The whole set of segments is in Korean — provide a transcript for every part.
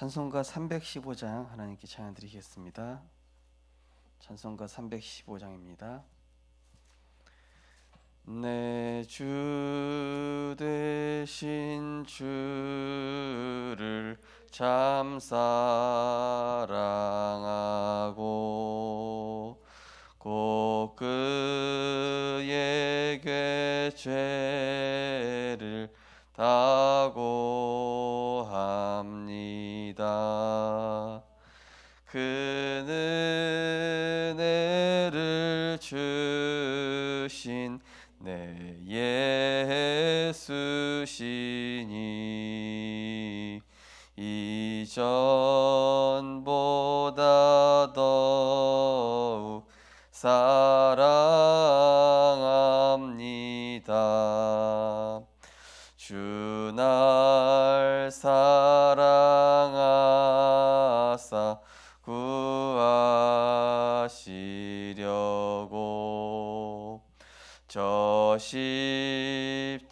찬송가 315장 하나님께 찬양 드리겠습니다. 찬송가 315장입니다. 내 주 되신 주를 참 사랑하고 곧 그에게 죄를 다고 합니다. 그 은혜를 주신 내 예수시니 이전보다 더욱 사랑합니다. 주 날 사랑하사 구하시려고 저 십자가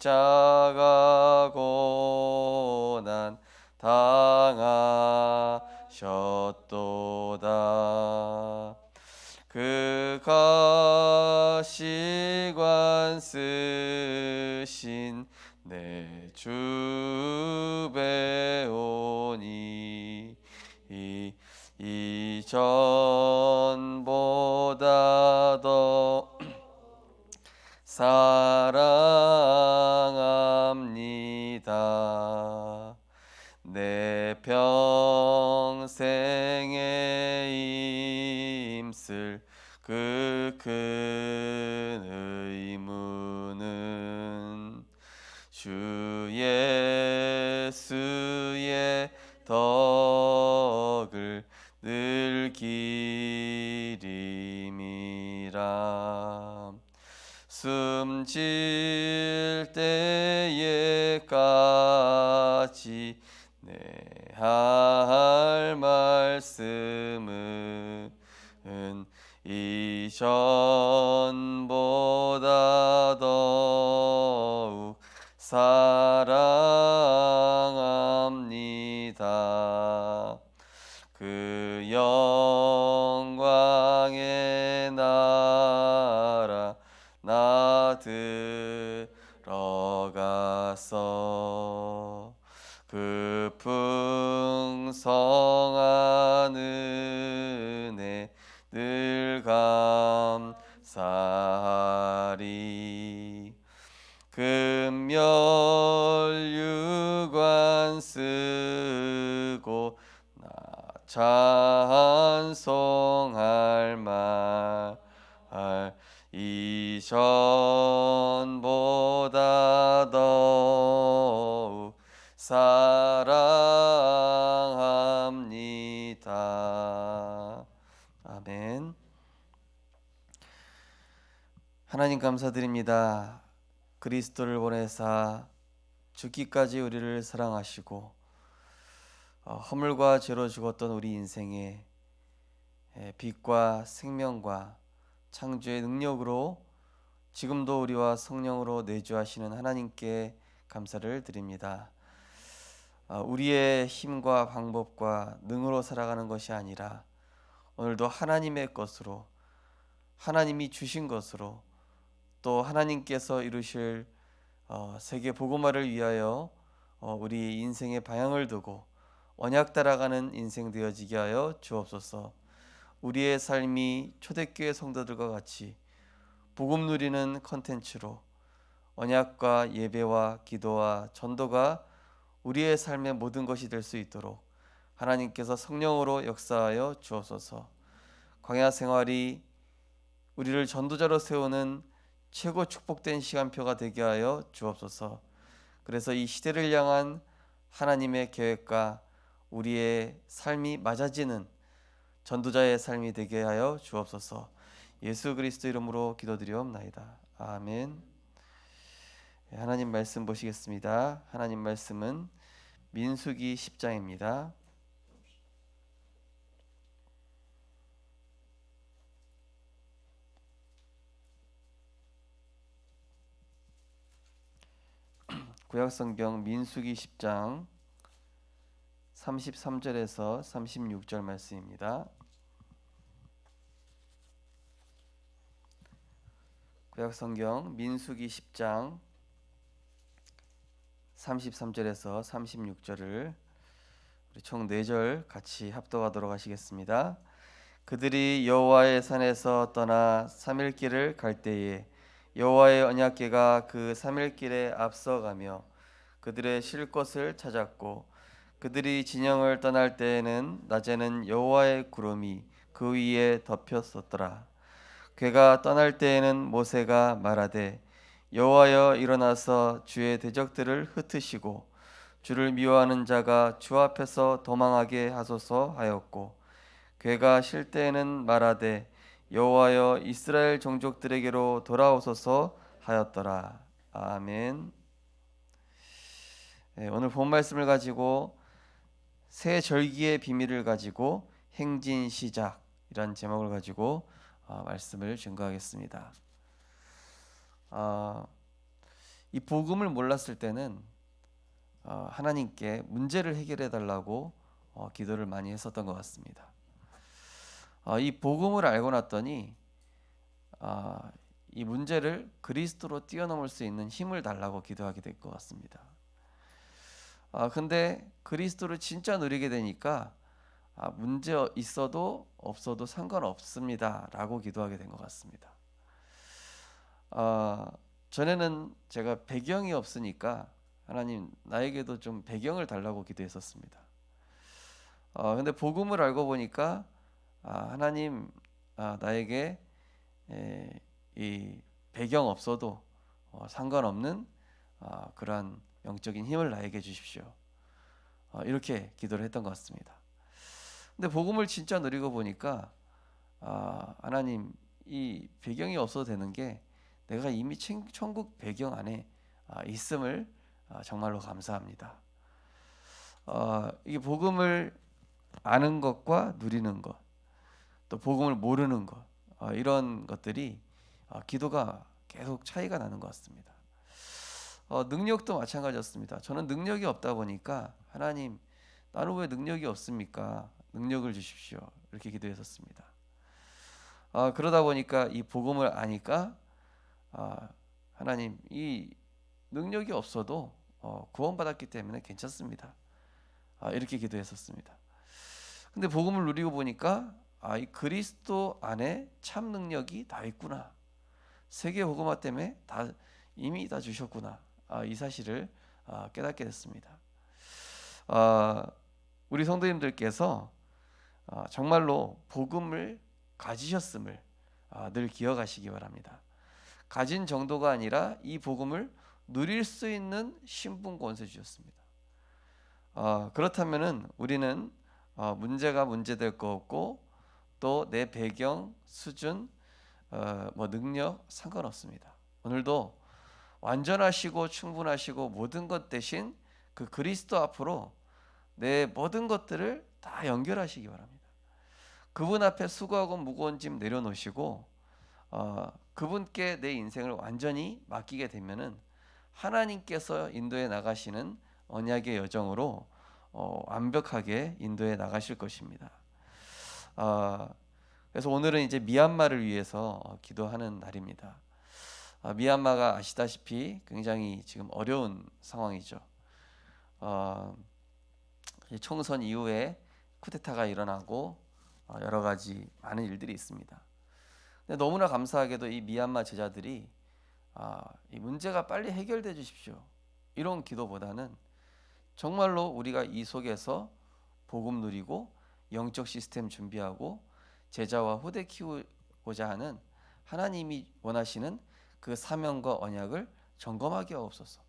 고난 당하셨도다. 그 가시관 쓰신 내 주 배우니 이전보다 더 사랑합니다. 내 평생에 힘쓸 그 큰 의무는 주 예수의 덕을 늘 기림이라. 숨질 때에까지 내 할 말씀은 이전보다 더욱 사랑합니다. 그 영광의 나라 나 들어가서 그 풍성한 은혜 늘 감사하리. 금멸유관 쓰고 나 찬송할 말 이전보다 더욱 사랑합니다. 아멘. 하나님 감사드립니다. 그리스도를 보내사 죽기까지 우리를 사랑하시고 허물과 죄로 죽었던 우리 인생에 빛과 생명과 창조의 능력으로 지금도 우리와 성령으로 내주하시는 하나님께 감사를 드립니다. 우리의 힘과 방법과 능으로 살아가는 것이 아니라 오늘도 하나님의 것으로, 하나님이 주신 것으로, 또 하나님께서 이루실 세계 복음화를 위하여 우리 인생의 방향을 두고 언약 따라가는 인생 되어지게 하여 주옵소서. 우리의 삶이 초대교회 성도들과 같이 복음 누리는 컨텐츠로 언약과 예배와 기도와 전도가 우리의 삶의 모든 것이 될 수 있도록 하나님께서 성령으로 역사하여 주옵소서. 광야 생활이 우리를 전도자로 세우는 최고 축복된 시간표가 되게 하여 주옵소서. 그래서 이 시대를 향한 하나님의 계획과 우리의 삶이 맞아지는 전도자의 삶이 되게 하여 주옵소서. 예수 그리스도 이름으로 기도드리옵나이다. 아멘. 하나님 말씀 보시겠습니다. 하나님 말씀은 민수기 10장입니다. 구약성경 민수기 10장 33절에서 36절 말씀입니다. 구약성경 민수기 10장 33절에서 36절을 우리 총 4절 같이 합독하도록 하시겠습니다. 그들이 여호와의 산에서 떠나 3일 길을 갈 때에 여호와의 언약궤가 그 3일 길에 앞서가며 그들의 쉴 곳을 찾았고 그들이 진영을 떠날 때에는 낮에는 여호와의 구름이 그 위에 덮였었더라. 괴가 떠날 때에는 모세가 말하되 여호와여 일어나서 주의 대적들을 흩으시고 주를 미워하는 자가 주 앞에서 도망하게 하소서 하였고 괴가 쉴 때에는 말하되 여호와여 이스라엘 종족들에게로 돌아오소서 하였더라. 아멘. 오늘 본 말씀을 가지고 새 절기의 비밀을 가지고 행진 시작이란 제목을 가지고 말씀을 증거하겠습니다. 이 복음을 몰랐을 때는 하나님께 문제를 해결해 달라고 기도를 많이 했었던 것 같습니다. 이 복음을 알고 났더니 이 문제를 그리스도로 뛰어넘을 수 있는 힘을 달라고 기도하게 될 것 같습니다. 근데 그리스도를 진짜 누리게 되니까 문제 있어도 없어도 상관없습니다 라고 기도하게 된 것 같습니다. 전에는 제가 배경이 없으니까 하나님 나에게도 좀 배경을 달라고 기도했었습니다. 근데 복음을 알고 보니까 하나님 나에게 이 배경 없어도 상관없는 그러한 영적인 힘을 나에게 주십시오. 이렇게 기도를 했던 것 같습니다. 근데 복음을 진짜 누리고 보니까 하나님 이 배경이 없어도 되는 게 내가 이미 천국 배경 안에 있음을 정말로 감사합니다. 이 복음을 아는 것과 누리는 것, 또 복음을 모르는 것, 이런 것들이 기도가 계속 차이가 나는 것 같습니다. 능력도 마찬가지였습니다. 저는 능력이 없다 보니까 하나님 나는 왜 능력이 없습니까? 능력을 주십시오. 이렇게 기도했었습니다. 그러다 보니까 이 복음을 아니까 하나님 이 능력이 없어도 구원받았기 때문에 괜찮습니다. 이렇게 기도했었습니다. 근데 복음을 누리고 보니까 이 그리스도 안에 참 능력이 다 있구나. 세계 복음화 때문에 이미 다 주셨구나. 이 사실을 깨닫게 됐습니다. 우리 성도님들께서 정말로 복음을 가지셨음을 늘 기억하시기 바랍니다. 가진 정도가 아니라 이 복음을 누릴 수 있는 신분 권세 주셨습니다. 그렇다면은 우리는 문제가 문제될 거 없고 또 내 배경, 수준, 능력 상관없습니다. 오늘도 완전하시고 충분하시고 모든 것 대신 그 그리스도 앞으로 내 모든 것들을 다 연결하시기 바랍니다. 그분 앞에 수고하고 무거운 짐 내려놓으시고 그분께 내 인생을 완전히 맡기게 되면은 하나님께서 인도해 나가시는 언약의 여정으로 완벽하게 인도해 나가실 것입니다. 그래서 오늘은 이제 미얀마를 위해서 기도하는 날입니다. 미얀마가 아시다시피 굉장히 지금 어려운 상황이죠. 총선 이후에 쿠데타가 일어나고 여러 가지 많은 일들이 있습니다. 근데 너무나 감사하게도 이 미얀마 제자들이 이 문제가 빨리 해결돼 주십시오. 이런 기도보다는 정말로 우리가 이 속에서 복음 누리고 영적 시스템 준비하고 제자와 후대 키우고자 하는 하나님이 원하시는 그 사명과 언약을 점검하게 하옵소서.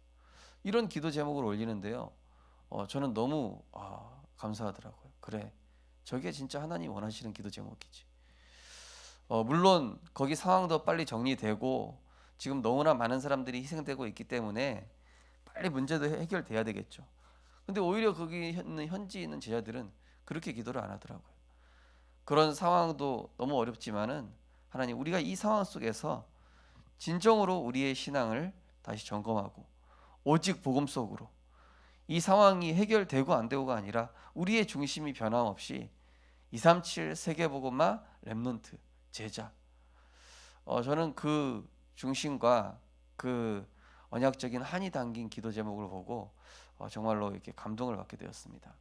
이런 기도 제목을 올리는데요. 저는 너무 감사하더라고요. 그래, 저게 진짜 하나님 원하시는 기도 제목이지. 물론 거기 상황도 빨리 정리되고 지금 너무나 많은 사람들이 희생되고 있기 때문에 빨리 문제도 해결돼야 되겠죠. 근데 오히려 거기 있는 현지에 있는 제자들은 그렇게 기도를 안 하더라고요. 그런 상황도 너무 어렵지만은 하나님 우리가 이 상황 속에서 진정으로 우리의 신앙을 다시 점검하고 오직 복음 속으로 이 상황이 해결되고 안 되고가 아니라 우리의 중심이 변함없이 237 세계복음화 렘넌트 제자. 저는 그 중심과 그 언약적인 한이 담긴 기도 제목을 보고 정말로 이렇게 감동을 받게 되었습니다.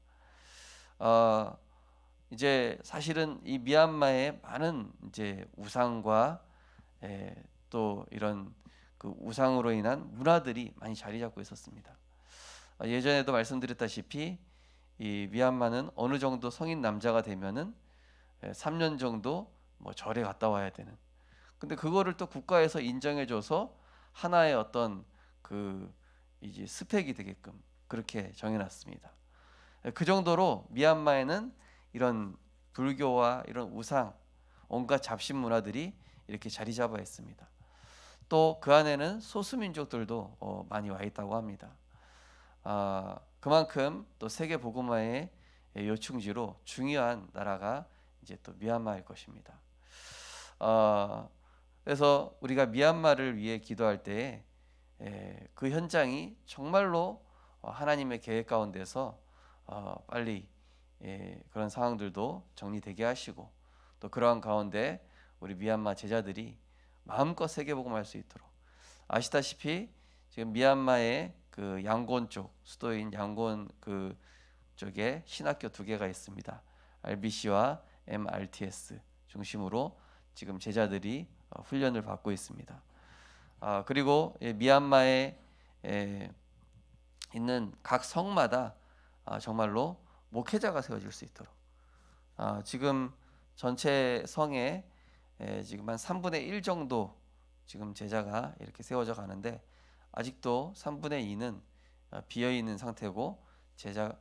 이제 사실은 이 미얀마에 많은 이제 우상과 또 이런 그 우상으로 인한 문화들이 많이 자리 잡고 있었습니다. 예전에도 말씀드렸다시피 이 미얀마는 어느 정도 성인 남자가 되면은 3년 정도 뭐 절에 갔다 와야 되는. 근데 그거를 또 국가에서 인정해줘서 하나의 어떤 그 이제 스펙이 되게끔 그렇게 정해놨습니다. 그 정도로 미얀마에는 이런 불교와 이런 우상, 온갖 잡신 문화들이 이렇게 자리 잡아 있습니다. 또 그 안에는 소수민족들도 많이 와 있다고 합니다. 그만큼 또 세계 복음화의 요충지로 중요한 나라가 이제 또 미얀마일 것입니다. 그래서 우리가 미얀마를 위해 기도할 때에 그 현장이 정말로 하나님의 계획 가운데서 빨리 그런 상황들도 정리되게 하시고 또 그러한 가운데 우리 미얀마 제자들이 마음껏 세계복음할 수 있도록. 아시다시피 지금 미얀마의 그 양곤 쪽 수도인 양곤 그 쪽에 신학교 2개가 있습니다. RBC와 MRTS 중심으로 지금 제자들이 훈련을 받고 있습니다. 그리고 미얀마에 있는 각 성마다 정말로 목회자가 세워질 수 있도록 지금 전체 성에 지금 한 3분의 1 정도 지금 제자가 이렇게 세워져 가는데 아직도 3분의 2는 비어 있는 상태고 제자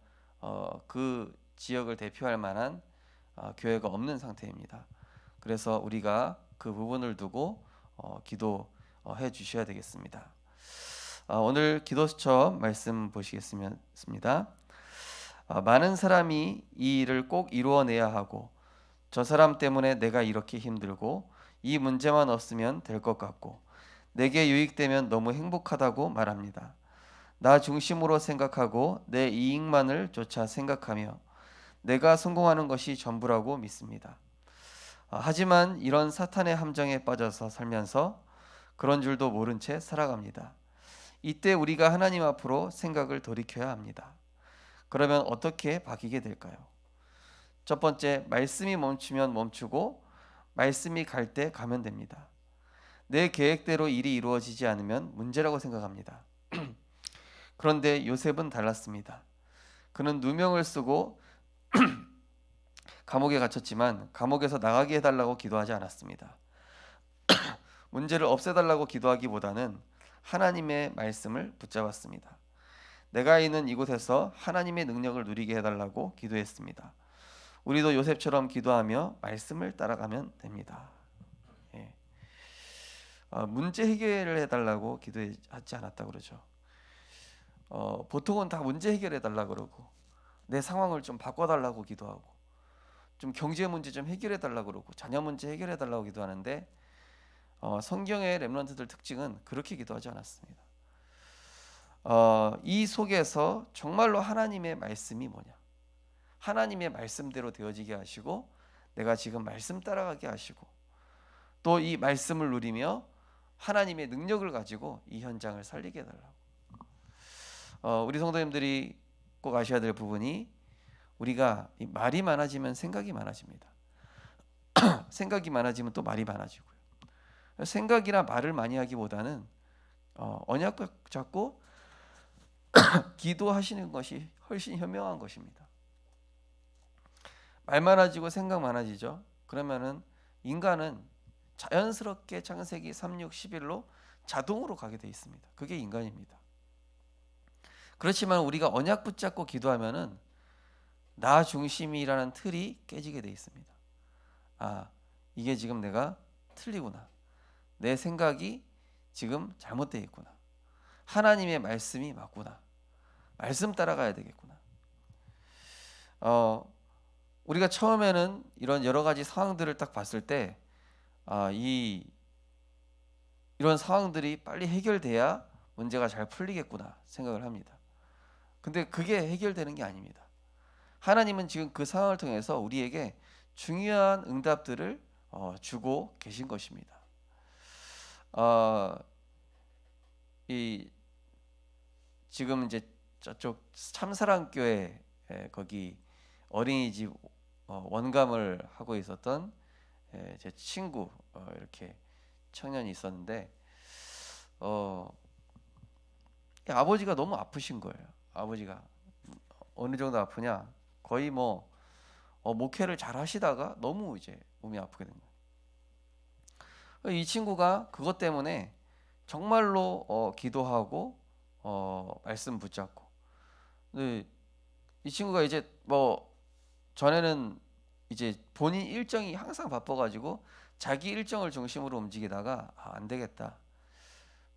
그 지역을 대표할 만한 교회가 없는 상태입니다. 그래서 우리가 그 부분을 두고 기도해 주셔야 되겠습니다. 오늘 기도 수첩 말씀 보시겠습니다. 많은 사람이 이 일을 꼭 이루어내야 하고 저 사람 때문에 내가 이렇게 힘들고 이 문제만 없으면 될 것 같고 내게 유익되면 너무 행복하다고 말합니다. 나 중심으로 생각하고 내 이익만을 조차 생각하며 내가 성공하는 것이 전부라고 믿습니다. 하지만 이런 사탄의 함정에 빠져서 살면서 그런 줄도 모른 채 살아갑니다. 이때 우리가 하나님 앞으로 생각을 돌이켜야 합니다. 그러면 어떻게 바뀌게 될까요? 첫 번째, 말씀이 멈추면 멈추고 말씀이 갈 때 가면 됩니다. 내 계획대로 일이 이루어지지 않으면 문제라고 생각합니다. 그런데 요셉은 달랐습니다. 그는 누명을 쓰고 감옥에 갇혔지만 감옥에서 나가게 해달라고 기도하지 않았습니다. 문제를 없애달라고 기도하기보다는 하나님의 말씀을 붙잡았습니다. 내가 있는 이곳에서 하나님의 능력을 누리게 해달라고 기도했습니다. 우리도 요셉처럼 기도하며 말씀을 따라가면 됩니다. 문제 해결을 해달라고 기도하지 않았다 그러죠. 보통은 다 문제 해결해달라고 그러고 내 상황을 좀 바꿔달라고 기도하고 좀 경제 문제 좀 해결해달라고 그러고 자녀 문제 해결해달라고 기도하는데 성경의 렘넌트들 특징은 그렇게 기도하지 않았습니다. 이 속에서 정말로 하나님의 말씀이 뭐냐, 하나님의 말씀대로 되어지게 하시고 내가 지금 말씀 따라가게 하시고 또 이 말씀을 누리며 하나님의 능력을 가지고 이 현장을 살리게 해달라고. 우리 성도님들이 꼭 아셔야 될 부분이 우리가 말이 많아지면 생각이 많아집니다. 생각이 많아지면 또 말이 많아지고요. 생각이나 말을 많이 하기보다는 언약 잡고 기도하시는 것이 훨씬 현명한 것입니다. 말 많아지고 생각 많아지죠. 그러면은 인간은 자연스럽게 창세기 3, 6, 11로 자동으로 가게 돼 있습니다. 그게 인간입니다. 그렇지만 우리가 언약 붙잡고 기도하면은 나 중심이라는 틀이 깨지게 돼 있습니다. 이게 지금 내가 틀리구나. 내 생각이 지금 잘못되어 있구나. 하나님의 말씀이 맞구나. 말씀 따라가야 되겠구나. 우리가 처음에는 이런 여러 가지 상황들을 딱 봤을 때 이런 상황들이 빨리 해결돼야 문제가 잘 풀리겠구나 생각을 합니다. 근데 그게 해결되는 게 아닙니다. 하나님은 지금 그 상황을 통해서 우리에게 중요한 응답들을 주고 계신 것입니다. 어, 이 지금 이제 저쪽 참사랑교회 거기 어린이집 원감을 하고 있었던 제 친구 이렇게 청년이 있었는데 아버지가 너무 아프신 거예요. 아버지가 어느 정도 아프냐? 거의 뭐 목회를 잘 하시다가 너무 이제 몸이 아프게 된 거예요. 이 친구가 그것 때문에 정말로 기도하고 말씀 붙잡고. 근데 이 친구가 이제 뭐 전에는 이제 본인 일정이 항상 바빠가지고 자기 일정을 중심으로 움직이다가 안 되겠다.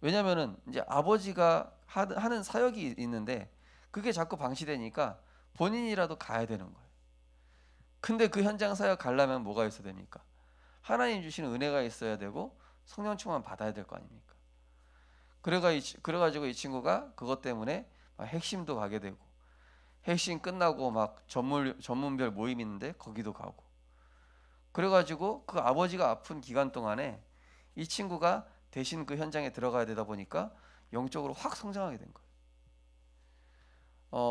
왜냐면은 이제 아버지가 하는 사역이 있는데 그게 자꾸 방치되니까 본인이라도 가야 되는 거예요. 근데 그 현장 사역 가려면 뭐가 있어야 됩니까? 하나님 주시는 은혜가 있어야 되고 성령 충만 받아야 될 거 아닙니까? 그래가지고 이 친구가 그것 때문에 막 핵심도 가게 되고 핵심 끝나고 막 전문별 모임 있는데 거기도 가고 그래가지고 그 아버지가 아픈 기간 동안에 이 친구가 대신 그 현장에 들어가야 되다 보니까 영적으로 확 성장하게 된 거예요.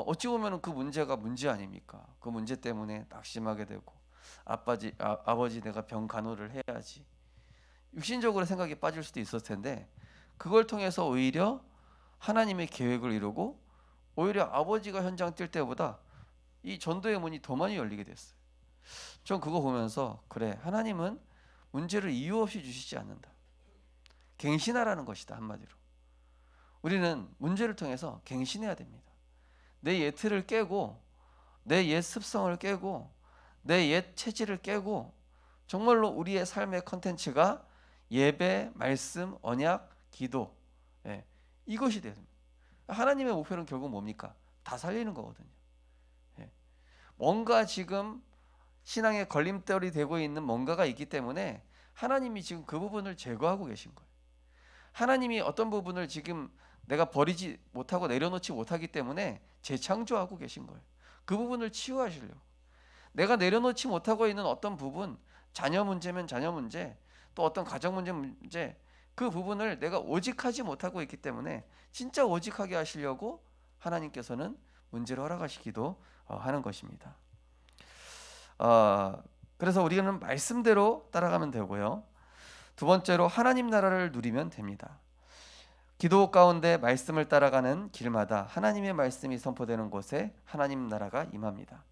어찌 보면 그 문제가 문제 아닙니까? 그 문제 때문에 낙심하게 되고 아버지 내가 병 간호를 해야지 육신적으로 생각이 빠질 수도 있었을 텐데 그걸 통해서 오히려 하나님의 계획을 이루고 오히려 아버지가 현장 뛸 때보다 이 전도의 문이 더 많이 열리게 됐어요. 전 그거 보면서 그래 하나님은 문제를 이유 없이 주시지 않는다. 갱신하라는 것이다 한마디로. 우리는 문제를 통해서 갱신해야 됩니다. 내 옛 틀을 깨고 내 옛 습성을 깨고 내 옛 체질을 깨고 정말로 우리의 삶의 컨텐츠가 예배, 말씀, 언약, 기도 이것이 됩니다. 하나님의 목표는 결국 뭡니까? 다 살리는 거거든요. 뭔가 지금 신앙의 걸림돌이 되고 있는 뭔가가 있기 때문에 하나님이 지금 그 부분을 제거하고 계신 거예요. 하나님이 어떤 부분을 지금 내가 버리지 못하고 내려놓지 못하기 때문에 재창조하고 계신 거예요. 그 부분을 치유하시려고. 내가 내려놓지 못하고 있는 어떤 부분, 자녀 문제면 자녀 문제, 또 어떤 가정 문제, 그 부분을 내가 오직하지 못하고 있기 때문에 진짜 오직하게 하시려고 하나님께서는 문제를 허락하시기도 하는 것입니다. 그래서 우리는 말씀대로 따라가면 되고요. 두 번째로 하나님 나라를 누리면 됩니다. 기도 가운데 말씀을 따라가는 길마다 하나님의 말씀이 선포되는 곳에 하나님 나라가 임합니다.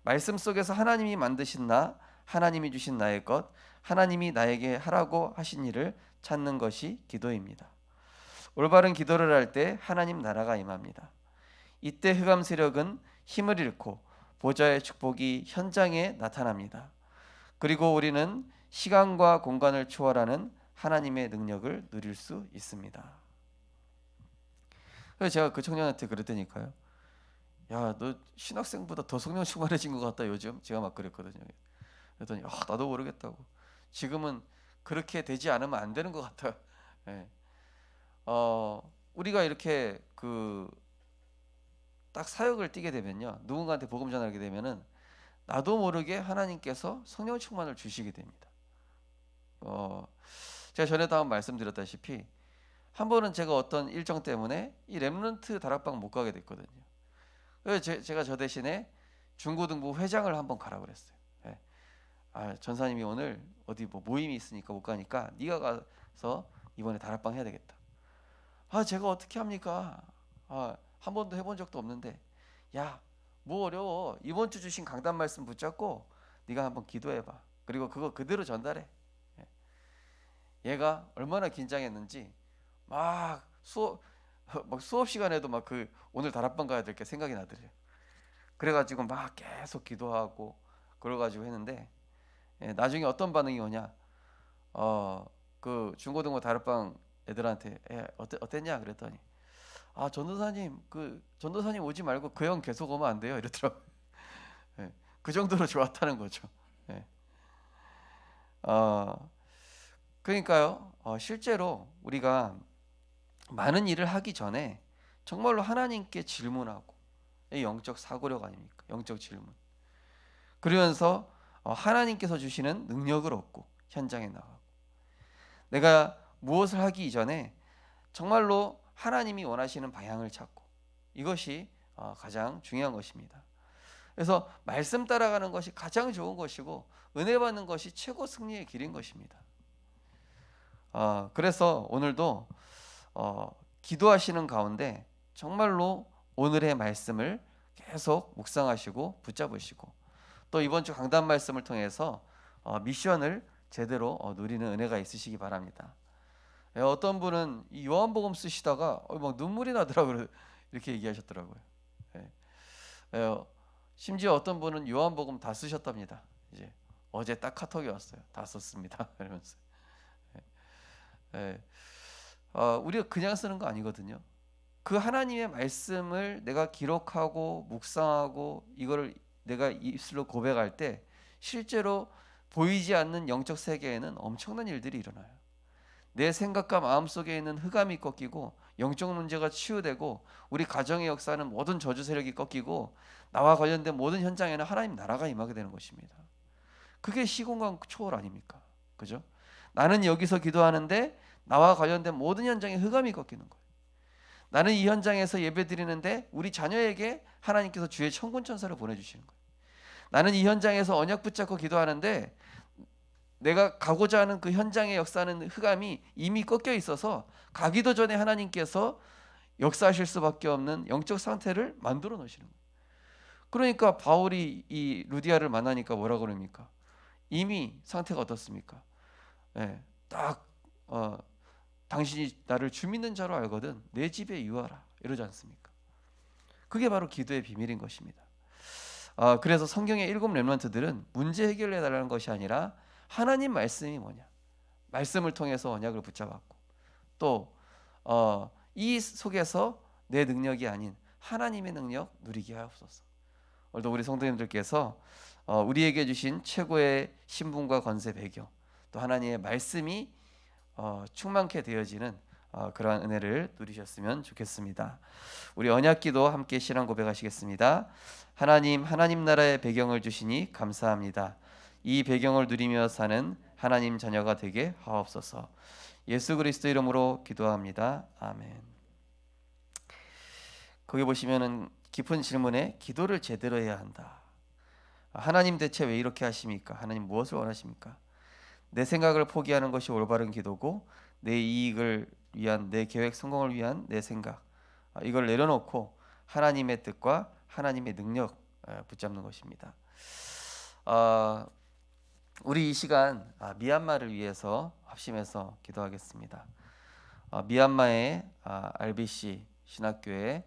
말씀 속에서 하나님이 만드신 나, 하나님이 주신 나의 것, 하나님이 나에게 하라고 하신 일을 찾는 것이 기도입니다. 올바른 기도를 할 때 하나님 나라가 임합니다. 이때 흑암 세력은 힘을 잃고 보좌의 축복이 현장에 나타납니다. 그리고 우리는 시간과 공간을 초월하는 하나님의 능력을 누릴 수 있습니다. 그래서 제가 그 청년한테 그랬다니까요. 야, 너 신학생보다 더 성령 충만해진 것 같다 요즘. 제가 막 그랬거든요. 그랬더니 나도 모르겠다고. 지금은 그렇게 되지 않으면 안 되는 것 같아. 예. 우리가 이렇게 딱 사역을 띠게 되면요, 누군가한테 복음 전하게 되면은 나도 모르게 하나님께서 성령 충만을 주시게 됩니다. 제가 전에도 한번 말씀드렸다시피 한 번은 제가 어떤 일정 때문에 이 렘넌트 다락방 못 가게 됐거든요. 그래서 제가 저 대신에 중고등부 회장을 한번 가라 그랬어요. 예. 전사님이 오늘 어디 뭐 모임이 있으니까 못 가니까 네가 가서 이번에 다락방 해야 되겠다. 제가 어떻게 합니까? 한 번도 해본 적도 없는데, 야, 뭐 어려워. 이번 주 주신 강단 말씀 붙잡고 네가 한번 기도해봐. 그리고 그거 그대로 전달해. 얘가 얼마나 긴장했는지 막 수업 시간에도 막 오늘 다락방 가야 될 게 생각이 나더래요. 그래가지고 막 계속 기도하고 그래가지고 했는데 나중에 어떤 반응이 오냐? 그 중고등부 다락방 애들한테 어땠냐 그랬더니 전도사님 전도사님 오지 말고 그 형 계속 오면 안 돼요 이러더라고요. 그 정도로 좋았다는 거죠. 그러니까요. 실제로 우리가 많은 일을 하기 전에 정말로 하나님께 질문하고 이 영적 사고력 아닙니까? 영적 질문. 그러면서 하나님께서 주시는 능력을 얻고 현장에 나가고, 내가 무엇을 하기 이전에 정말로 하나님이 원하시는 방향을 찾고, 이것이 가장 중요한 것입니다. 그래서 말씀 따라가는 것이 가장 좋은 것이고 은혜 받는 것이 최고 승리의 길인 것입니다. 그래서 오늘도 기도하시는 가운데 정말로 오늘의 말씀을 계속 묵상하시고 붙잡으시고, 또 이번 주 강단 말씀을 통해서 미션을 제대로 누리는 은혜가 있으시기 바랍니다. 어떤 분은 이 요한복음 쓰시다가 막 눈물이 나더라고요. 이렇게 얘기하셨더라고요. 심지어 어떤 분은 요한복음 다 쓰셨답니다. 이제 어제 딱 카톡이 왔어요. 다 썼습니다. 이러면서. 우리가 그냥 쓰는 거 아니거든요. 그 하나님의 말씀을 내가 기록하고 묵상하고 이거를 내가 입술로 고백할 때 실제로 보이지 않는 영적 세계에는 엄청난 일들이 일어나요. 내 생각과 마음속에 있는 흑암이 꺾이고 영적 문제가 치유되고, 우리 가정의 역사는 모든 저주 세력이 꺾이고, 나와 관련된 모든 현장에는 하나님 나라가 임하게 되는 것입니다. 그게 시공간 초월 아닙니까? 그죠? 나는 여기서 기도하는데 나와 관련된 모든 현장에 흑암이 꺾이는 거예요. 나는 이 현장에서 예배드리는데 우리 자녀에게 하나님께서 주의 천군 천사를 보내주시는 거예요. 나는 이 현장에서 언약 붙잡고 기도하는데 내가 가고자 하는 그 현장의 역사는 흑암이 이미 꺾여 있어서 가기도 전에 하나님께서 역사하실 수밖에 없는 영적 상태를 만들어 놓으시는 거예요. 그러니까 바울이 이 루디아를 만나니까 뭐라 그럽니까? 이미 상태가 어떻습니까? 딱 당신이 나를 주 믿는 자로 알거든 내 집에 유하라, 이러지 않습니까? 그게 바로 기도의 비밀인 것입니다. 그래서 성경의 7 렘넌트들은 문제 해결해 달라는 것이 아니라 하나님 말씀이 뭐냐, 말씀을 통해서 언약을 붙잡았고, 또 이 속에서 내 능력이 아닌 하나님의 능력 누리게 하옵소서. 오늘도 우리 성도님들께서 우리에게 주신 최고의 신분과 권세 배경, 또 하나님의 말씀이 충만케 되어지는 그러한 은혜를 누리셨으면 좋겠습니다. 우리 언약기도 함께 신앙 고백하시겠습니다. 하나님 나라의 배경을 주시니 감사합니다. 이 배경을 누리며 사는 하나님 자녀가 되게 하옵소서. 예수 그리스도 이름으로 기도합니다. 아멘. 거기 보시면은 깊은 질문에 기도를 제대로 해야 한다. 하나님 대체 왜 이렇게 하십니까? 하나님 무엇을 원하십니까? 내 생각을 포기하는 것이 올바른 기도고, 내 이익을 위한, 내 계획 성공을 위한 내 생각, 이걸 내려놓고 하나님의 뜻과 하나님의 능력 붙잡는 것입니다. 우리 이 시간 미얀마를 위해서 합심해서 기도하겠습니다. 미얀마의 RBC 신학교에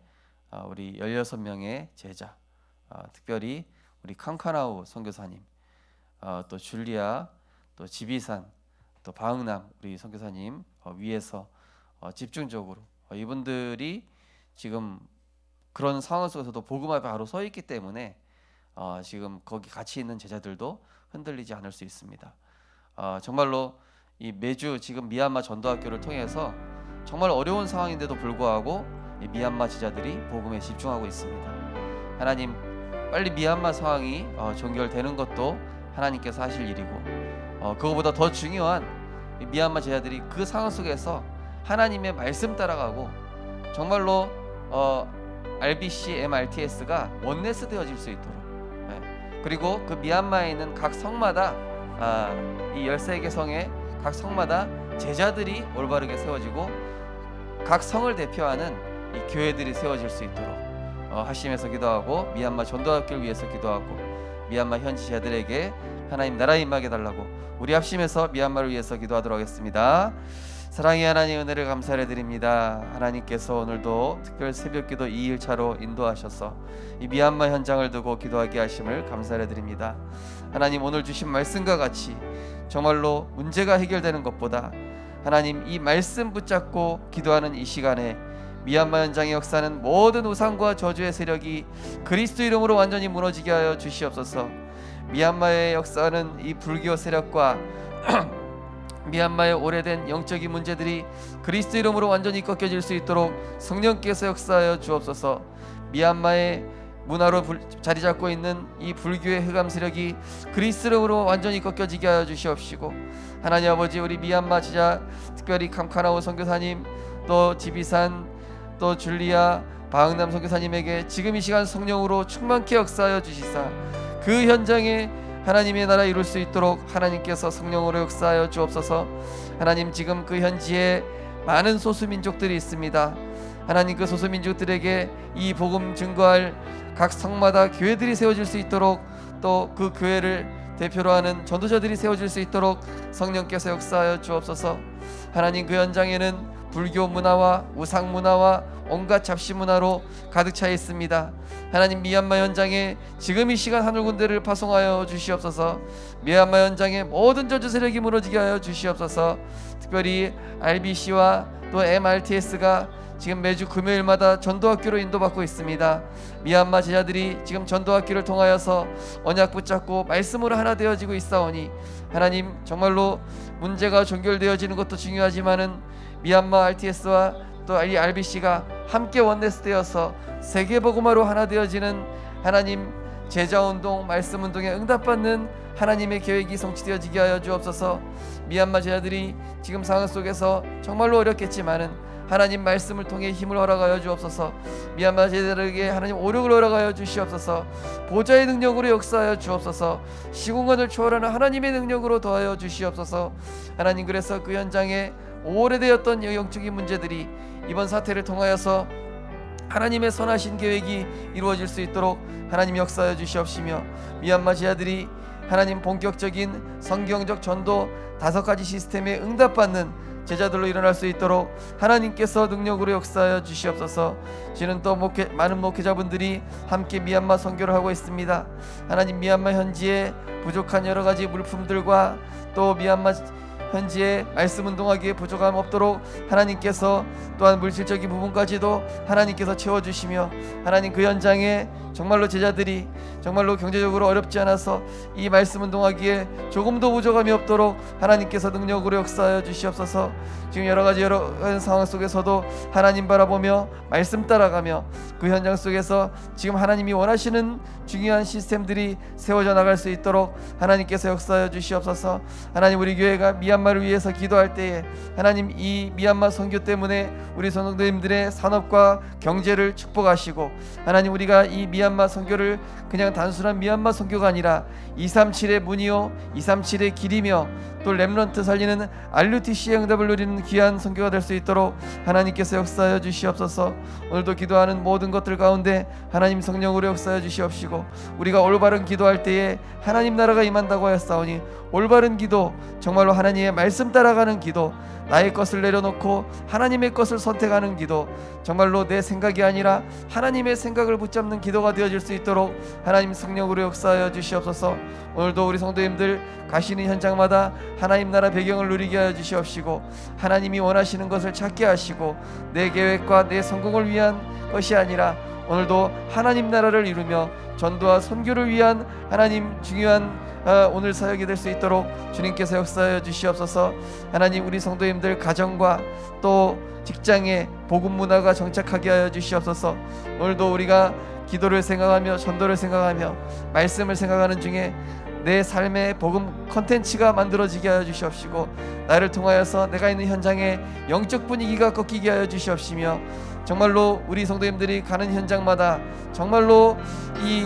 우리 16명의 제자, 특별히 우리 칸카나우 선교사님, 또 줄리아, 또 지비산, 또 바흥남 우리 선교사님 위해서 집중적으로 이분들이 지금 그런 상황 속에서도 복음 앞에 바로 서 있기 때문에 지금 거기 같이 있는 제자들도 흔들리지 않을 수 있습니다. 정말로 이 매주 지금 미얀마 전도학교를 통해서 정말 어려운 상황인데도 불구하고 이 미얀마 제자들이 복음에 집중하고 있습니다. 하나님, 빨리 미얀마 상황이 종결되는 것도 하나님께서 하실 일이고, 그거보다 더 중요한 이 미얀마 제자들이 그 상황 속에서 하나님의 말씀 따라가고 정말로 RBC, MRTS가 원네스 되어질 수 있도록, 그리고 그 미얀마에 있는 각 성마다 이 13개 성의 각 성마다 제자들이 올바르게 세워지고 각 성을 대표하는 이 교회들이 세워질 수 있도록 합심해서 기도하고, 미얀마 전도학교를 위해서 기도하고, 미얀마 현지 제자들에게 하나님 나라 임하게 달라고 우리 합심해서 미얀마를 위해서 기도하도록 하겠습니다. 사랑의 하나님, 은혜를 감사를 드립니다. 하나님께서 오늘도 특별 새벽기도 2일차로 인도하셔서 이 미얀마 현장을 두고 기도하게 하심을 감사를 드립니다. 하나님, 오늘 주신 말씀과 같이 정말로 문제가 해결되는 것보다 하나님 이 말씀 붙잡고 기도하는 이 시간에 미얀마 현장의 역사는 모든 우상과 저주의 세력이 그리스도 이름으로 완전히 무너지게 하여 주시옵소서. 미얀마의 역사는 이 불교 세력과 미얀마의 오래된 영적인 문제들이 그리스도 이름으로 완전히 꺾여질 수 있도록 성령께서 역사하여 주옵소서. 미얀마의 문화로 자리 잡고 있는 이 불교의 흑암 세력이 그리스도로 완전히 꺾여지게 하여 주시옵시고, 하나님 아버지, 우리 미얀마 제자, 특별히 캄카나오 선교사님, 또 지비산, 또 줄리아 바흥남 선교사님에게 지금 이 시간 성령으로 충만케 역사하여 주시사 그 현장에 하나님의 나라 이룰 수 있도록 하나님께서 성령으로 역사하여 주옵소서. 하나님, 지금 그 현지에 많은 소수민족들이 있습니다. 하나님, 그 소수민족들에게 이 복음 증거할 각 성마다 교회들이 세워질 수 있도록, 또 그 교회를 대표로 하는 전도자들이 세워질 수 있도록 성령께서 역사하여 주옵소서. 하나님, 그 현장에는 불교 문화와 우상 문화와 온갖 잡시 문화로 가득 차 있습니다. 하나님, 미얀마 현장에 지금 이 시간 하늘 군대를 파송하여 주시옵소서. 미얀마 현장에 모든 저주 세력이 무너지게 하여 주시옵소서. 특별히 RBC와 또 MRTS가 지금 매주 금요일마다 전도학교로 인도받고 있습니다. 미얀마 제자들이 지금 전도학교를 통하여서 언약 붙잡고 말씀으로 하나 되어지고 있사오니, 하나님, 정말로 문제가 종결되어지는 것도 중요하지만은 미얀마 RTS와 또 이 RBC가 함께 원네스 되어서 세계복음화로 하나 되어지는 하나님 제자운동, 말씀운동에 응답받는 하나님의 계획이 성취되어지게 하여 주옵소서. 미얀마 제자들이 지금 상황 속에서 정말로 어렵겠지만은 하나님 말씀을 통해 힘을 허락하여 주옵소서. 미얀마 제자들에게 하나님 오력을 허락하여 주시옵소서. 보좌의 능력으로 역사하여 주옵소서. 시공간을 초월하는 하나님의 능력으로 더하여 주시옵소서. 하나님, 그래서 그 현장에 오래되었던 영적인 문제들이 이번 사태를 통하여서 하나님의 선하신 계획이 이루어질 수 있도록 하나님 역사하여 주시옵시며, 미얀마 제자들이 하나님 본격적인 성경적 전도 5가지 시스템에 응답받는 제자들로 일어날 수 있도록 하나님께서 능력으로 역사하여 주시옵소서. 저는 또 많은 목회자분들이 함께 미얀마 선교를 하고 있습니다. 하나님, 미얀마 현지에 부족한 여러 가지 물품들과 또 미얀마 현지에 말씀 운동하기에 부족함 없도록 하나님께서 또한 물질적인 부분까지도 하나님께서 채워주시며, 하나님, 그 현장에 정말로 제자들이 정말로 경제적으로 어렵지 않아서 이 말씀 운동하기에 조금도 부족함이 없도록 하나님께서 능력으로 역사하여 주시옵소서. 지금 여러 가지 상황 속에서도 하나님 바라보며 말씀 따라가며 그 현장 속에서 지금 하나님이 원하시는 중요한 시스템들이 세워져 나갈 수 있도록 하나님께서 역사하여 주시옵소서. 하나님, 우리 교회가 미얀마를 위해서 기도할 때에 하나님, 이 미얀마 선교 때문에 우리 성도님들의 산업과 경제를 축복하시고, 하나님, 우리가 이 미얀마 선교를 그냥 단순한 미얀마 선교가 아니라 237의 문이요 237의 길이며 또 렘넌트 살리는 RUTC의 응답을 누리는 귀한 선교가 될 수 있도록 하나님께서 역사하여 주시옵소서. 오늘도 기도하는 모든 것들 가운데 하나님 성령으로 역사하여 주시옵시고, 우리가 올바른 기도할 때에 하나님 나라가 임한다고 하였사오니 올바른 기도, 정말로 하나님의 말씀 따라가는 기도, 나의 것을 내려놓고 하나님의 것을 선택하는 기도, 정말로 내 생각이 아니라 하나님의 생각을 붙잡는 기도가 되어질 수 있도록 하나님 성령으로 역사하여 주시옵소서. 오늘도 우리 성도님들 가시는 현장마다 하나님 나라 배경을 누리게 하여 주시옵시고, 하나님이 원하시는 것을 찾게 하시고, 내 계획과 내 성공을 위한 것이 아니라 오늘도 하나님 나라를 이루며 전도와 선교를 위한 하나님 중요한 오늘 사역이 될 수 있도록 주님께서 역사하여 주시옵소서. 하나님, 우리 성도님들 가정과 또 직장에 복음 문화가 정착하게 하여 주시옵소서. 오늘도 우리가 기도를 생각하며 전도를 생각하며 말씀을 생각하는 중에 내 삶의 복음 컨텐츠가 만들어지게 하여 주시옵시고, 나를 통하여서 내가 있는 현장에 영적 분위기가 꺾이게 하여 주시옵시며, 정말로 우리 성도님들이 가는 현장마다 정말로 이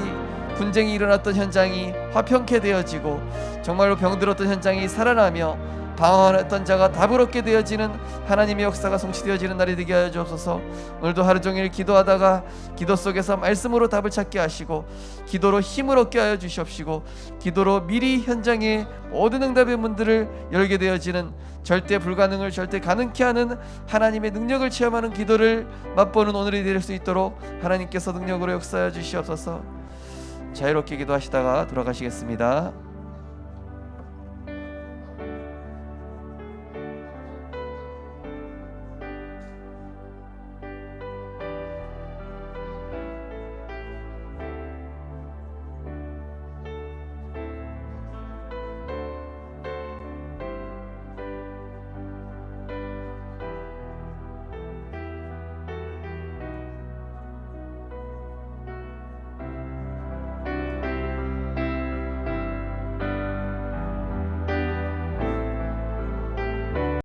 분쟁이 일어났던 현장이 화평케 되어지고, 정말로 병들었던 현장이 살아나며 방황했던 자가 답을 얻게 되어지는 하나님의 역사가 성취되어지는 날이 되게 하여 주옵소서. 오늘도 하루 종일 기도하다가 기도 속에서 말씀으로 답을 찾게 하시고, 기도로 힘을 얻게 하여 주시옵시고, 기도로 미리 현장에 모든 응답의 문들을 열게 되어지는, 절대 불가능을 절대 가능케 하는 하나님의 능력을 체험하는 기도를 맛보는 오늘이 될 수 있도록 하나님께서 능력으로 역사하여 주시옵소서. 자유롭게 기도하시다가 돌아가시겠습니다.